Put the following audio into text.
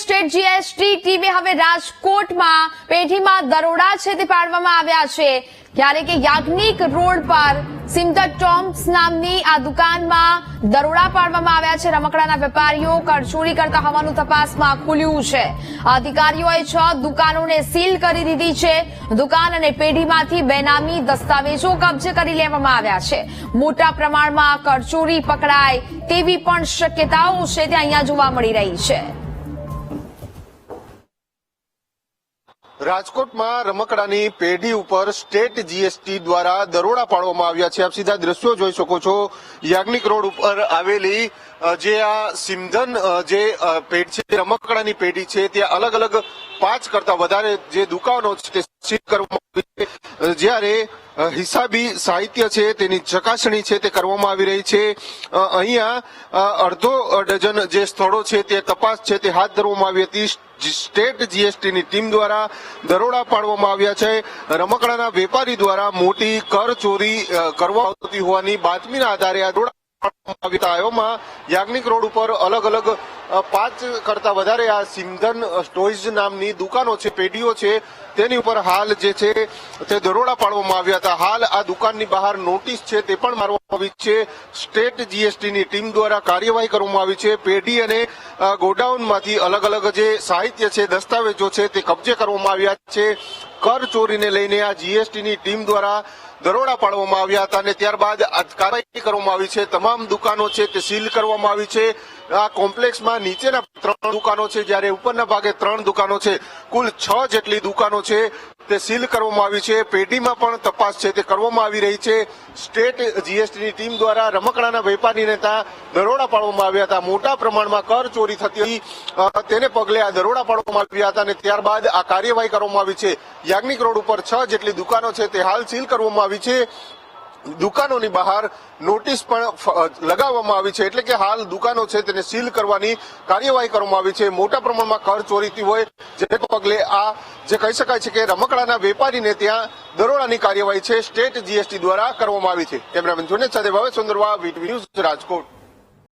State GST ટીમે હવે રાજકોટમાં પેઢીમાં દરોડા છે તે પાડવામાં આવ્યા છે, જ્યારે કે યાજ્ઞિક રોડ પર સિમધર ટોમ્સ નામની આ દુકાનમાં દરોડા પાડવામાં આવ્યા છે। રમકડાના વેપારીઓ કરચોરી કરતા હોવાનું તપાસમાં ખુલ્યું છે। અધિકારીઓએ 6 દુકાનોને સીલ કરી દીધી છે। દુકાન અને પેઢીમાંથી બેનામી દસ્તાવેજો કબજે કરી લેવામાં આવ્યા છે। મોટા પ્રમાણમાં કરચોરી પકડાય તેવી પણ શક્યતાઓ છે તે અહીંયા જોવા મળી રહી છે। રાજકોટમાં રમકડાની પેઢી ઉપર સ્ટેટ જીએસટી દ્વારા દરોડા પાડવામાં આવ્યા છે। આપ સીધા દ્રશ્યો જોઈ શકો છો। યાજ્ઞિક રોડ ઉપર આવેલી જે આ સિમધન જે પેઢી છે, રમકડાની પેઢી છે, ત્યાં અલગ અલગ 5 કરતા વધારે જે દુકાનો છે તે સીલ કરવામાં આવી છે, જ્યારે હિસાબી સાહિત્ય છે તેની ચકાસણી છે તે કરવામાં આવી રહી છે। અહીંયા અડધો ડઝન જે સ્થળો છે તે તપાસ છે તે હાથ ધરવામાં આવી હતી। સ્ટેટ જીએસટીની ટીમ દ્વારા દરોડા પાડવામાં આવ્યા છે। રમકડાના વેપારી દ્વારા મોટી કર ચોરી કરવા આવતી હોવાની બાતમીના આધારે આ દરોડા પાડવામાં યાજ્ઞિક રોડ ઉપર અલગ અલગ 5 કરતા વધારે આ સિમધન ટોયઝ નામની દુકાનો છે, પેઢીઓ છે, તેની ઉપર હાલ જે છે તે દરોડા પાડવામાં આવ્યા હતા। હાલ આ દુકાનની બહાર નોટિસ છે તે પણ મારવામાં આવી છે। સ્ટેટ જીએસટીની ટીમ દ્વારા કાર્યવાહી કરવામાં આવી છે। પેઢી અને ગોડાઉનમાંથી અલગ અલગ જે સાહિત્ય છે, દસ્તાવેજો છે તે કબજે કરવામાં આવ્યા છે। કર ચોરીને લઈને આ જીએસટીની ટીમ દ્વારા દરોડા પાડવામાં આવ્યા હતા અને ત્યારબાદ કાર્યવાહી કરવામાં આવી છે। તમામ દુકાનો છે તે સીલ કરવામાં આવી છે। આ કોમ્પ્લેક્સમાં નીચેના 3 દુકાનો છે, જ્યારે ઉપરના ભાગે 3 દુકાનો છે, કુલ 6 જેટલી દુકાનો છે તે સીલ કરવામાં આવી છે। પેઢીમાં પણ તપાસ છે તે કરવામાં આવી રહી છે। સ્ટેટ જીએસટીની ટીમ દ્વારા રમકડાના વેપારીને ત્યાં દરોડા પાડવામાં આવ્યા હતા। મોટા પ્રમાણમાં કર ચોરી થતી હતી, તેને પગલે આ દરોડા પાડવામાં આવ્યા હતા અને ત્યારબાદ આ કાર્યવાહી કરવામાં આવી છે। યાજ્ઞિક રોડ ઉપર 6 જેટલી દુકાનો છે તે હાલ સીલ કરવામાં આવી છે। દુકાનોની બહાર નોટિસ પણ લગાવવામાં આવી છે, એટલે કે હાલ દુકાનો છે તેને સીલ કરવાની કાર્યવાહી કરવામાં આવી છે। મોટા પ્રમાણમાં કર ચોરીથી હોય જેને પગલે આ જે કહી શકાય છે કે રમકડાના વેપારીને ત્યાં દરોડાની કાર્યવાહી છે સ્ટેટ જીએસટી દ્વારા કરવામાં આવી છે। કેમેરામેન જોનેત સાથે ભાવેશ સુંદરવા, વીટીવી ન્યૂઝ, રાજકોટ।